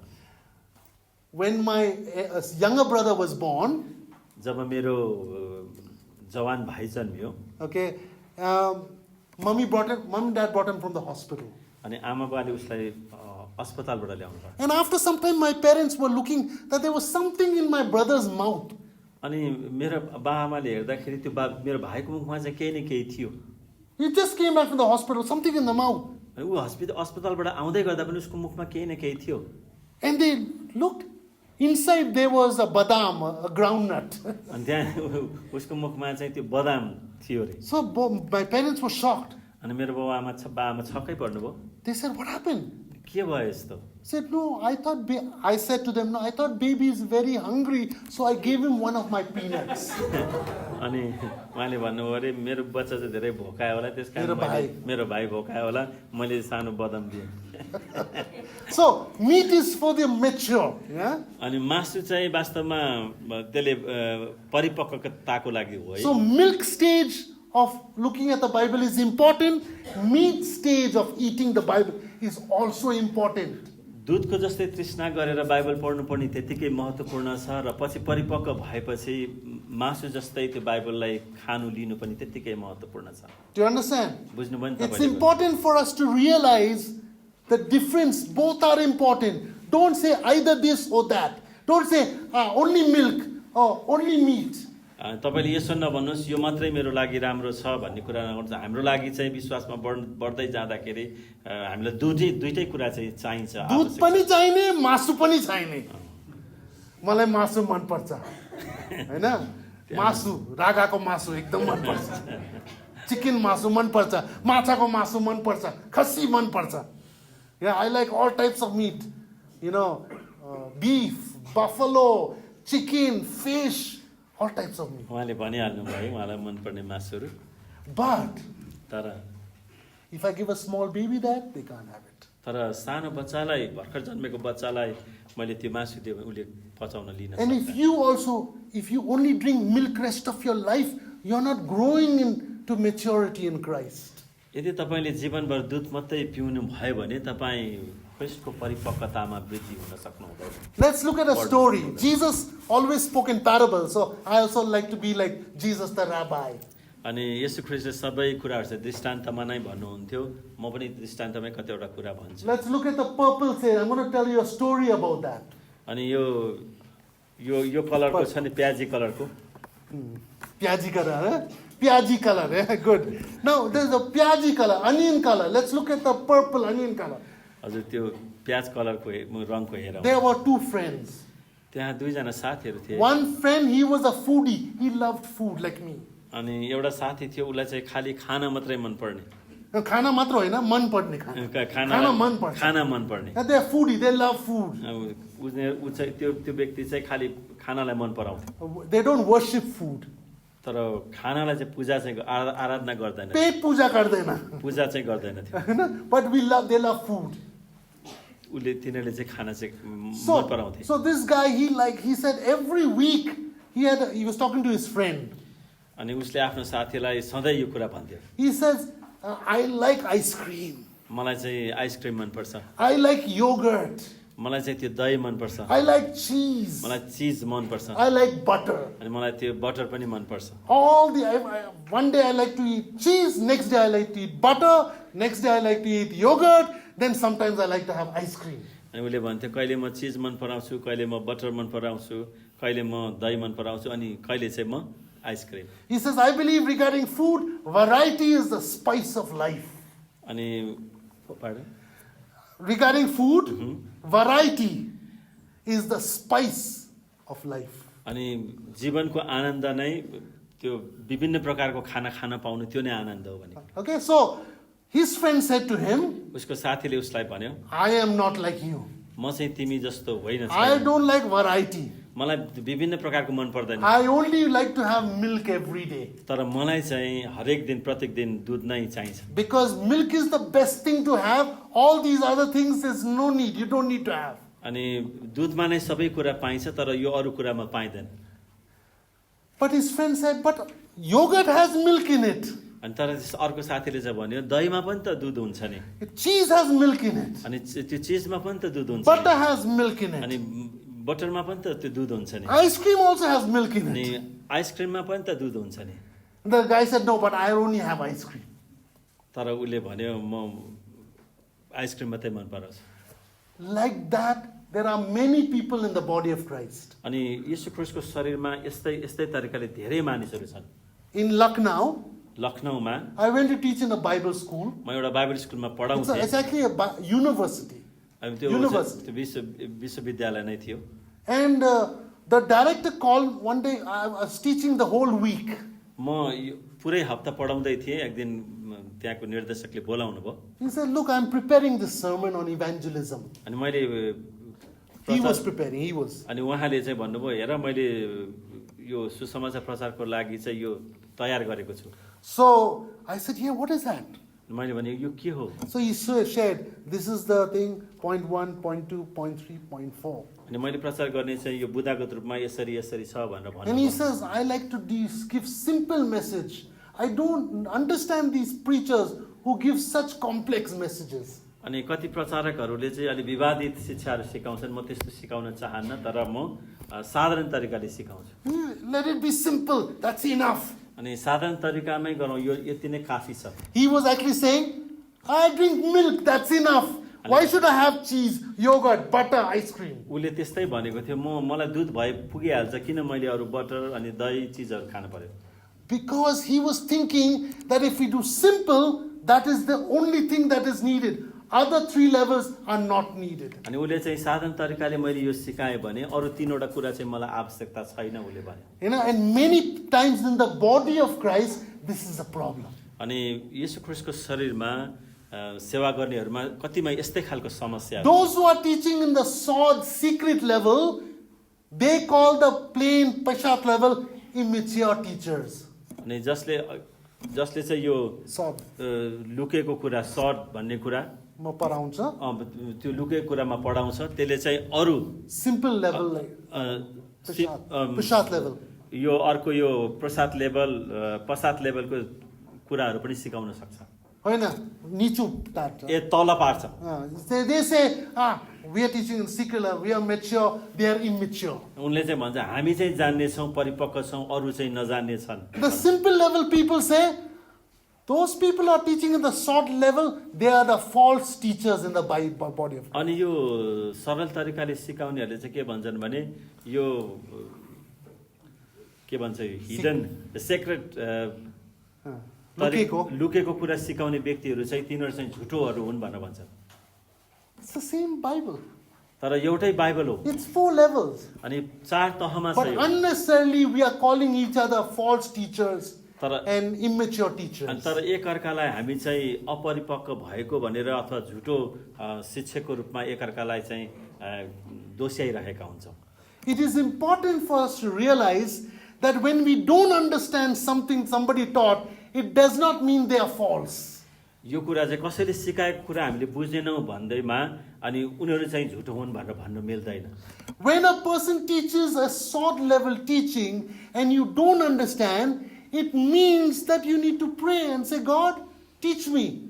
When my younger brother was born, जब मेरो जवान भाइ जन्मियो, okay, mom and dad brought him from the hospital. अनि आमा बाले उसलाई अस्पतालबाट ल्याउनु पर्यो। And after some time, my parents were looking that there was something in my brother's mouth. अनि मेरो बाआमाले हेर्दाखेरि त्यो मेरो भाइको मुखमा चाहिँ केही न केही थियो। He just came back from the hospital, something in the mouth. अनि ऊ अस्पतालबाट आउँदै गर्दा पनि उसको मुखमा केही न केही थियो। And they looked. Inside there was a badam, a groundnut. अनि त्यहाँ उसको मुखमा चाहिँ त्यो बदाम थियो रे। So my parents were shocked. अनि मेरो बाआमा छक्कै पर्नुभयो। They said, what happened? के भयो यस्तो? Said, no, I said to them, no, I thought baby is very hungry, so I gave him one of my peanuts. अनि उहाँले भन्नुभयो अरे मेरो बच्चा चाहिँ धेरै भोकायो होला त्यस कारण मेरो भाइ भोकायो होला मैले सानो बदाम दिएँ So, meat is for the mature. Yeah? अनि मासु चाहिँ वास्तवमा त्यसले परिपक्वताको लागि हो है So, milk stage of looking at the Bible is important. Meat stage of eating the Bible is also important. दुधको जस्तै तृष्णा गरेर बाइबल पढ्नुपर्ने त्यतिकै महत्त्वपूर्ण छ र पछि परिपक्व भएपछि मासु जस्तै त्यो बाइबललाई खानु लिनु पनि त्यतिकै महत्त्वपूर्ण छ Do you understand? बुझ्नुभयो नि It's तपाईले important for us to realize the difference. Both are important. Don't say either this or that. Don't say only milk or only meat. तपाईले यसो नभन्नुहोस् यो मात्रै मेरो लागि राम्रो छ भन्ने कुरा नगर्नुहोस् हाम्रो लागि चाहिँ विश्वासमा बढ्दै जाँदाखेरि हामीलाई दुईटै कुरा चाहिँ चाहिन्छ दुध पनि चाहिने मासु पनि चाहिने मलाई मासु मन पर्छ हैन मासु रागाको मासु एकदम मन पर्छ चिकन मासु मन पर्छ माछाको मासु मन पर्छ खसी मन पर्छ Yeah, I like all types of meat. You know, beef, buffalo, chicken, fish, all types of meat. उहाँले भनिहाल्नु भयो उहाँलाई मनपर्ने मासुहरू But तर if I give a small baby that, they can't have it. तर सानो बच्चालाई भर्खर जन्मेको बच्चालाई मैले त्यो मासु दिएँ उसले पचाउन लिन And if you only drink milk rest of your life, you're not growing into maturity in Christ. यदि तपाईले जीवनभर दूध मात्रै पिउनु भयो भने तपाईँ ख्रीष्टको परिपक्वतामा वृद्धि हुन सक्नुहुँदैन Let's look at a story. Jesus always spoke in parables, so I also like to be like Jesus the rabbi. अनि येशू ख्रीष्टले सबै कुराहरू चाहिँ दृष्टान्तमा नै भन्नुहुन्थ्यो म पनि दृष्टान्तमै कतिवटा कुरा भन्छु Let's look at the purple shade. I'm going to tell you a story about that. अनि यो कलरको छ नि प्याजी कलरको Piaji color, eh? Piaji color, eh? Good. Now, there's a piaji color, onion color. Let's look at the purple onion color. हजुर त्यो प्याज कलरको रङको हेरौँ There were two friends. त्यहाँ दुईजना साथीहरू थिए One friend, he was a foodie. He loved food like me. अनि एउटा साथी थियो उसलाई चाहिँ खाली खाना मात्रै मन पर्ने खाना मात्र होइन मन पर्ने खाना मन पर्छ खाना मन पर्ने they are foodie, they love food. ऊ चाहिँ त्यो व्यक्ति चाहिँ खाली खानालाई मन पराउँथ्यो They don't worship food. तर खानालाई चाहिँ पूजा चाहिँ आराधना गर्दैन पेट पूजा गर्दैन पूजा चाहिँ गर्दैन थियो हैन but they love food. उले तिनीहरूले चाहिँ खाना चाहिँ मन पराउँथे So this guy he said every week he was talking to his friend. अनि उसले आफ्नो साथीलाई सधैँ यो कुरा भन्थ्यो He says I like ice cream. मलाई चाहिँ आइसक्रिम मन पर्छ I like yogurt. मलाई चाहिँ त्यो दही मन पर्छ I like cheese. मलाई चीज मन पर्छ I like butter. अनि मलाई त्यो बटर पनि मन पर्छ One day I like to eat cheese, next day I like to eat butter, next day I like to eat yogurt, then sometimes I like to have ice cream. अनि उसले भन्थ्यो कहिले म चीज मन पराउँछु कहिले म बटर मन पराउँछु कहिले म दही मन पराउँछु अनि कहिले चाहिँ म ice cream He says, I believe regarding food, variety is the spice of life. अनि pardon? Regarding food, variety is the spice of life. अनि जीवनको आनन्द नै त्यो विभिन्न प्रकारको खाना खान पाउनु त्यो नै आनन्द हो भने Okay, so his friend said to him, उसको साथीले उसलाई भन्यो I am not like you. म चाहिँ तिमी जस्तो होइन I don't like variety. मलाई विभिन्न प्रकारको मन पर्दैन I only like to have milk every day. तर मलाई चाहिँ हरेक दिन प्रत्येक दिन दुध नै चाहिन्छ Because milk is the best thing to have. All these other things is no need. You don't need to have. अनि दुधमा नै सबै कुरा पाइन्छ तर यो अरू कुरामा पाइँदैन But his friend said, but yogurt has milk in it. अनि तर अर्को साथीले चाहिँ भन्यो दहीमा पनि त दुध हुन्छ नि Cheese has milk in it. अनि त्यो चीजमा पनि त दुध हुन्छ Butter has milk in अनि it. बटरमा पनि त त्यो दुध हुन्छ नि Ice cream also has milk in अनि it. आइसक्रिममा पनि त दुध हुन्छ नि The guy said, no, but I only have ice cream. तर उसले भन्यो म आइसक्रिम मात्रै मन पराउँछु Like that, there are many people in the body of Christ. अनि येशू ख्रीष्टको शरीरमा यस्तै तरिकाले धेरै मानिसहरू छन् In Lucknow, लखनऊमा I went to teach in a Bible school. म एउटा बाइबल स्कुलमा पढाउँथेँ It's actually a university. अनि त्यो विश्वविद्यालय नै थियो And the director called one day. I was teaching the whole week. म पुरै हप्ता पढाउँदै थिएँ एक दिन त्यहाँको निर्देशकले बोलाउनु भयो He said, "Look, I'm preparing this sermon on evangelism." अनि मैले He was preparing. He was. अनि उहाँले चाहिँ भन्नुभयो हेर मैले यो सुसमाचार प्रचारको लागि चाहिँ यो तयार गरेको छु So I said, "Yeah, what is that?" मैले भने यो के हो So he shared, "This is the thing, point 1, point 2, point 3, point 4." अनि मैले प्रचार गर्ने चाहिँ यो बुदागत रूपमा यसरी यसरी छ भनेर And he भन्नु says, "I like to give simple message. I don't understand these preachers who give such complex messages." अनि कति प्रचारकहरूले चाहिँ अलि विवादित शिक्षाहरू सिकाउँछन् म त्यस्तो सिकाउन चाहन्न तर म साधारण तरिकाले सिकाउँछु Let it be simple. That's enough. अनि साधारण तरिकामै गरौँ यो यति नै काफी छ He was actually saying, "I drink milk. That's enough. Why should I have cheese, yogurt, butter, ice cream?" उसले त्यस्तै भनेको थियो मलाई दुध भए पुगिहाल्छ किन मैले अरू बटर अनि दही चिजहरू खानु पर्यो Because he was thinking that if we do simple, that is the only thing that is needed. Other 3 levels are not needed. अनि उसले चाहिँ साधारण तरिकाले मैले यो सिकाएँ भने अरू 3वटा कुरा चाहिँ मलाई आवश्यकता छैन उसले भने You know, and many times in the body of Christ, this is a problem. अनि येशू ख्रीष्टको शरीरमा सेवा गर्नेहरूमा कतिमा यस्तै खालको समस्या Those who are teaching in the sword secret level, they call the plain Pashat level immature teachers. अनि जसले चाहिँ यो Sword. लुकेको कुरा सर्ट भन्ने कुरा म पढाउँछ त्यो लुकेको कुरामा पढाउँछ त्यसले चाहिँ अरू simple level like Pashat level. यो अर्को यो पश्चात लेभलको कुराहरू पनि सिकाउन सक्छ होइन निचो that. ए तल पार्छ They say, we are teaching in secret level, we are mature, they are immature. उनले चाहिँ भन्छ हामी चाहिँ जान्ने छौँ परिपक्व छौँ अरू चाहिँ नजान्ने छन् The simple level people say, those people are teaching in the short level, they are the false teachers in the body of Christ. अनि यो सरल तरिकाले सिकाउनेहरूले चाहिँ के भन्छन् भने यो के भन्छ हिडन सेक्रेट लुकेको कुरा सिकाउने व्यक्तिहरू चाहिँ तिनीहरू चाहिँ झुटोहरू हुन् भनेर भन्छन् It's the same Bible. तर एउटै बाइबल हो It's 4 levels. अनि 4 तहमा But छ यो unnecessarily we are calling each other false teachers तर and immature teachers. अनि तर एकअर्कालाई हामी चाहिँ अपरिपक्व भएको भनेर अथवा झुटो शिक्षकको रूपमा एकअर्कालाई चाहिँ दोष्याइरहेका हुन्छौँ It is important for us to realize that when we don't understand something somebody taught, it does not mean they are false. यो कुरा चाहिँ कसैले सिकाएको कुरा हामीले बुझेनौँ भन्दैमा अनि उनीहरू चाहिँ झुटो हुन् भनेर भन्नु मिल्दैन When a person teaches a short level teaching and you don't understand, it means that you need to pray and say, God, teach me.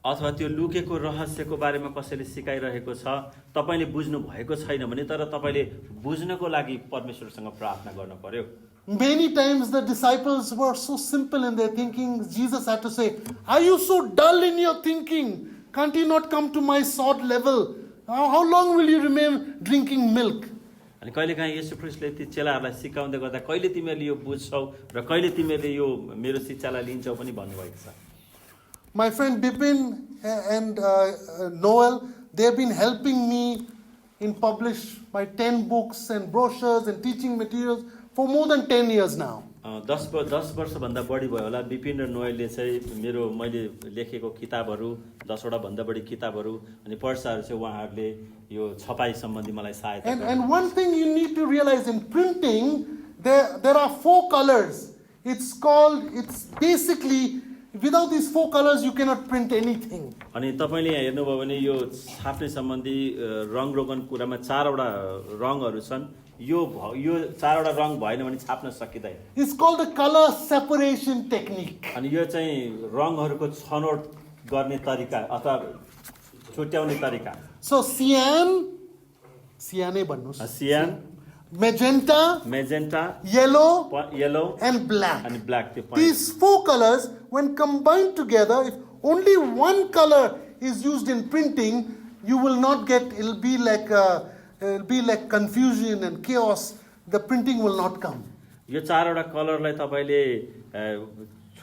अथवा त्यो लुकेको रहस्यको बारेमा कसैले सिकाइरहेको छ तपाईले बुझ्नु भएको छैन भने तर तपाईले बुझ्नको लागि परमेश्वरसँग प्रार्थना गर्न पर्यो Many times the disciples were so simple in their thinking. Jesus had to say, "Are you so dull in your thinking? Can't you not come to my short level? How long will you remain drinking milk?" अनि कहिलेकाहीँ येशू ख्रीष्टले ती चेलाहरूलाई सिकाउँदै गर्दा कहिले तिमीहरूले यो बुझ्छौ र कहिले तिमीहरूले यो मेरो शिक्षालाई लिन्छौ पनि भन्नुभएको छ My friend Bipin and Noel, they have been helping me in publish my 10 books and brochures and teaching materials for more than 10 years now. 10 वर्षभन्दा बढी भयो होला विपिन र नोएलले चाहिँ मैले लेखेको किताबहरू 10 वटा भन्दा बढी किताबहरू अनि पर्साहरू चाहिँ उहाँहरूले यो छपाई सम्बन्धी मलाई सहायता गर्नु And one thing you need to realize in printing, there are 4 colors. It's basically, without these 4 colors you cannot print anything. अनि तपाईले यहाँ हेर्नुभयो भने यो छाप्ने सम्बन्धी रङ रोगन कुरामा 4 वटा रङहरू छन् यो 4 वटा रङ भएन भने छाप्न सकिदैन It's called the color separation technique. अनि यो चाहिँ रङहरूको छनौट गर्ने तरिका अथवा छुट्याउने तरिका So cyan भन्नुस्, सियान magenta, yellow and black. black These 4 colors, when combined together, if only one color is used in printing, you will not get, it'll be like confusion and chaos. The printing will not come. यो 4 वटा कलरलाई तपाईले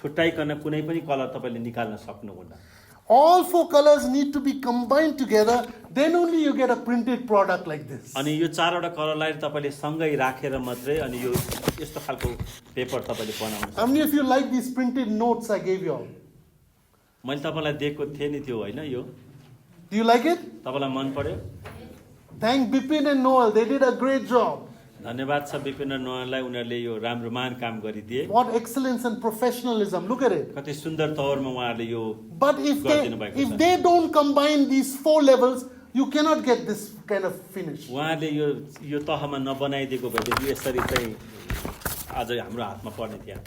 छुट्याइकन कुनै पनि colour तपाईले निकाल्न सक्नुहुन्न All 4 colors need to be combined together, then only you get a printed product like this. अनि यो 4 वटा कलरलाई तपाईले सँगै राखेर मात्रै अनि यो यस्तो खालको पेपर तपाईले बनाउन How many of you like these printed notes I gave you all? मैले तपाईँलाई दिएको थिएँ नि त्यो होइन यो Do you like it? तपाईँलाई मन पर्यो Thank Bipin and Noel. They did a great job. धन्यवाद छ विपिन र नोहरलाई उनीहरूले यो राम्रो महान काम गरिदिए What excellence and professionalism. Look at it. कति सुन्दर तवरमा उहाँहरूले यो But if they don't combine these 4 levels, you cannot get this kind of finish. उहाँहरूले यो तहमा नबनाइदिएको भएदेखि यसरी चाहिँ आज हाम्रो हातमा पर्ने थियो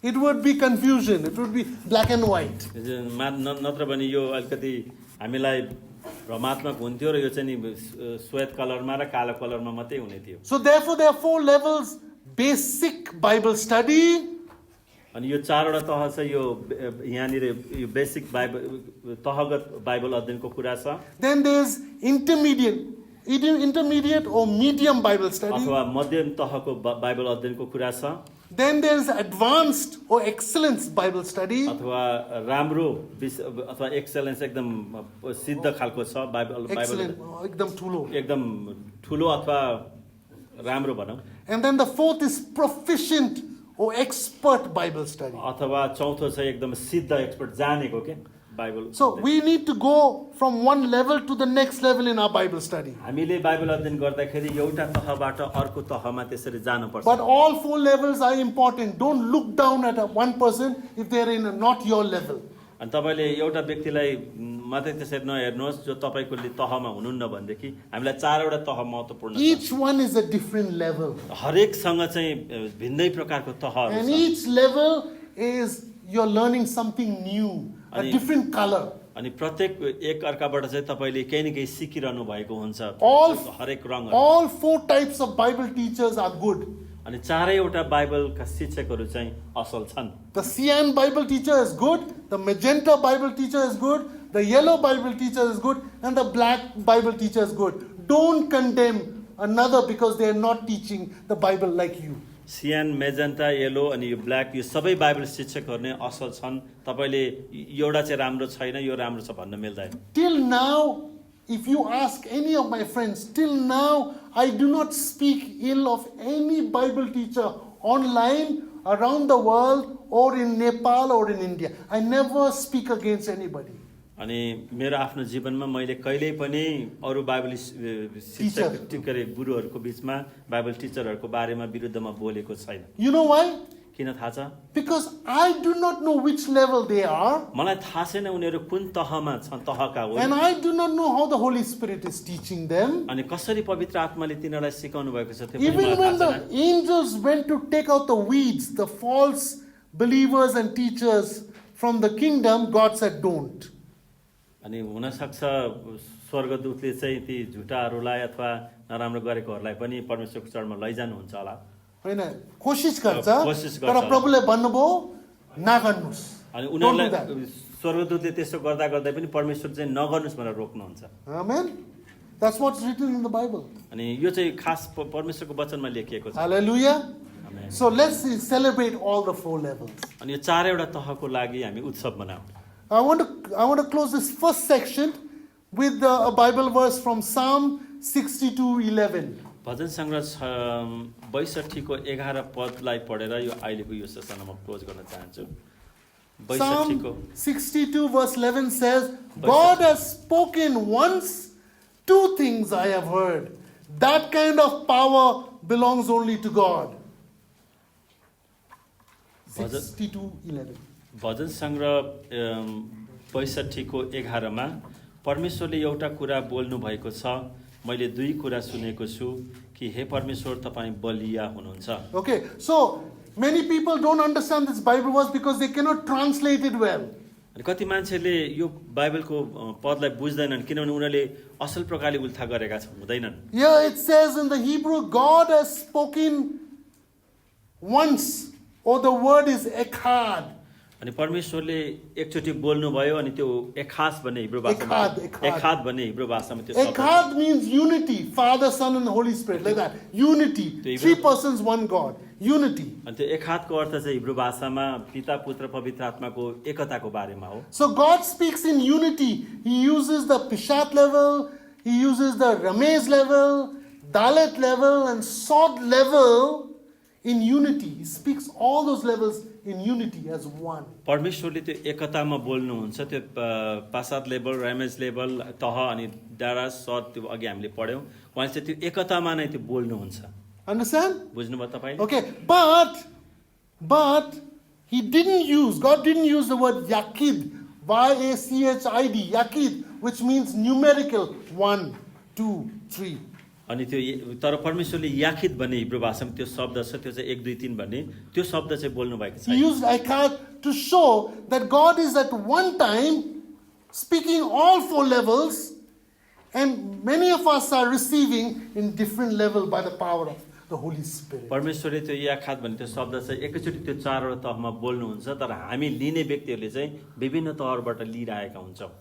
It would be confusion. It would be black and white. नत्र भने यो अलिकति हामीलाई भ्रमात्मक हुन्थ्यो र यो चाहिँ नि श्वेत कलरमा र कालो कलरमा मात्रै हुने थियो So therefore there are 4 levels. Basic Bible study. अनि यो 4वटा तह छ यो यहाँनिर यो बेसिक बाइबल तहगत बाइबल अध्ययनको कुरा छ Then there's intermediate or medium Bible study. अथवा मध्यम तहको बाइबल अध्ययनको कुरा छ Then there's advanced or excellence Bible study. अथवा राम्रो अथवा एक्सेलेन्स एकदम सिद्ध खालको छ बाइबल Excellent. एकदम ठुलो. एकदम ठुलो अथवा राम्रो भनौँ And then the 4th is proficient or expert Bible study. अथवा चौथो छ एकदम सिद्ध एक्सपर्ट जानेको के Bible So we need to go from one level to the next level in our Bible study. हामीले बाइबल अध्ययन गर्दाखेरि एउटा तहबाट अर्को तहमा त्यसरी जानुपर्छ But all 4 levels are important. Don't look down at one person if they're in not your level. अनि तपाईँले एउटा व्यक्तिलाई मात्रै त्यसरी नहेर्नुहोस् जो तपाईँको तहमा हुनुहुन्न भनेदेखि हामीलाई 4वटा तह महत्त्वपूर्ण छ Each one is a different level. हरेकसँग चाहिँ भिन्नै प्रकारको तहहरू And छ each level is you're learning something new, a different color. अनि प्रत्येक एक अर्काबाट चाहिँ तपाईँले केही न केही सिकिरहनु भएको हुन्छ हरेक रङहरू All 4 types of Bible teachers are good. अनि 4वटा बाइबलका शिक्षकहरू चाहिँ असल छन् The cyan Bible teacher is good, the magenta Bible teacher is good, the yellow Bible teacher is good, and the black Bible teacher is good. Don't condemn another because they are not teaching the Bible like you. सियान magenta yellow अनि यो black यो सबै Bible शिक्षकहरू नै असल छन् तपाईँले एउटा चाहिँ राम्रो छैन यो राम्रो छ भन्न मिल्दैन Till now, if you ask any of my friends, till now I do not speak ill of any Bible teacher online, around the world, or in Nepal or in India. I never speak against anybody. अनि मेरो आफ्नो जीवनमा मैले कहिल्यै पनि अरू Bible शिक्षक गुरुहरूको बिचमा बाइबल टिचरहरूको बारेमा विरुद्धमा बोलेको छैन You know why? किन थाहा छ Because I do not know which level they are, मलाई थाहा छैन उनीहरू कुन तहमा छन् तहका हो and I do not know how the Holy Spirit is teaching them. अनि कसरी पवित्र आत्माले तिनीहरूलाई सिकाउनु भएको छ त्यो पनि Even मलाई when थाहा the छैन angels went to take out the weeds, the false believers and teachers from the kingdom, God said, don't. अनि हुनसक्छ स्वर्गदूतले चाहिँ ती झुटाहरूलाई अथवा नराम्रो गरेकोहरूलाई पनि परमेश्वरको चरणमा लैजानुहुन्छ होला होइन कोसिस गर्छ कोसिस गर्छ तर प्रभुले भन्नुभयो नगर्नुस् अनि उनीहरूलाई स्वर्गदूतले त्यसो गर्दा गर्दै पनि परमेश्वर चाहिँ नगर्नुस् भनेर रोक्नुहुन्छ Amen. That's what's written in the Bible. अनि यो चाहिँ खास परमेश्वरको वचनमा लेखिएको छ Hallelujah. Amen. So let's celebrate all the 4 levels. अनि यो 4वटा तहको लागि हामी उत्सव मनाऊ I want to close this first section with a Bible verse from Psalm 62:11. भजन सङ्ग्रह 62 को 11 पदलाई पढेर यो अहिलेको यो सेसनमा म क्लोज गर्न चाहन्छु 62 को Psalm 62 verse 11 says, God has spoken once, 2 things I have heard. That kind of power belongs only to God. 62:11. भजन सङ्ग्रह 62 को 11 मा परमेश्वरले एउटा कुरा बोल्नु भएको छ मैले 2 कुरा सुनेको छु कि हे परमेश्वर तपाईं बलिया हुनुहुन्छ Okay, so many people don't understand this Bible verse because they cannot translate it well. अनि कति मान्छेले यो बाइबलको पदलाई बुझ्दैनन् किनभने उनीहरूले असल प्रकारले उल्था गरेका हुँदैनन् Here it says in the Hebrew, God has spoken once, or the word is echad. अनि परमेश्वरले एकचोटि बोल्नु भयो अनि त्यो एखास भन्ने हिब्रू भाषामा एखाद भन्ने हिब्रू भाषामा त्यो शब्द Echad means unity, Father, Son and Holy Spirit, like that. Unity, 3 persons, 1 God. Unity. अनि त्यो एखादको अर्थ चाहिँ हिब्रू भाषामा पिता पुत्र पवित्र आत्माको एकताको बारेमा हो So God speaks in unity. He uses the Pishat level, He uses the Ramez level, Dalet level and Sod level in unity. He speaks all those levels in unity as one. परमेश्वरले त्यो एकतामा बोल्नुहुन्छ त्यो पासाद level र्यामेज level तह अनि डारा सद त्यो अघि हामीले पढ्यौँ उहाँले चाहिँ त्यो एकतामा नै त्यो बोल्नुहुन्छ Understand? बुझ्नुभयो तपाईँ Okay, but he didn't use, God didn't use the word Yachid, Y-A-C-H-I-D, Yachid, which means numerical 1, 2, 3. अनि त्यो तर परमेश्वरले याखिद भन्ने हिब्रू भाषामा त्यो शब्द छ त्यो चाहिँ 1 2 3 भन्ने त्यो शब्द चाहिँ बोल्नु भएको He छ used Echad to show that God is at one time speaking all 4 levels, and many of us are receiving in different level by the power of the Holy Spirit. परमेश्वरले त्यो याखाद भन्ने त्यो शब्द चाहिँ एकैचोटि त्यो 4वटा तहमा बोल्नुहुन्छ तर हामी लिने व्यक्तिहरूले चाहिँ विभिन्न तहबाट लिइरहेका हुन्छौँ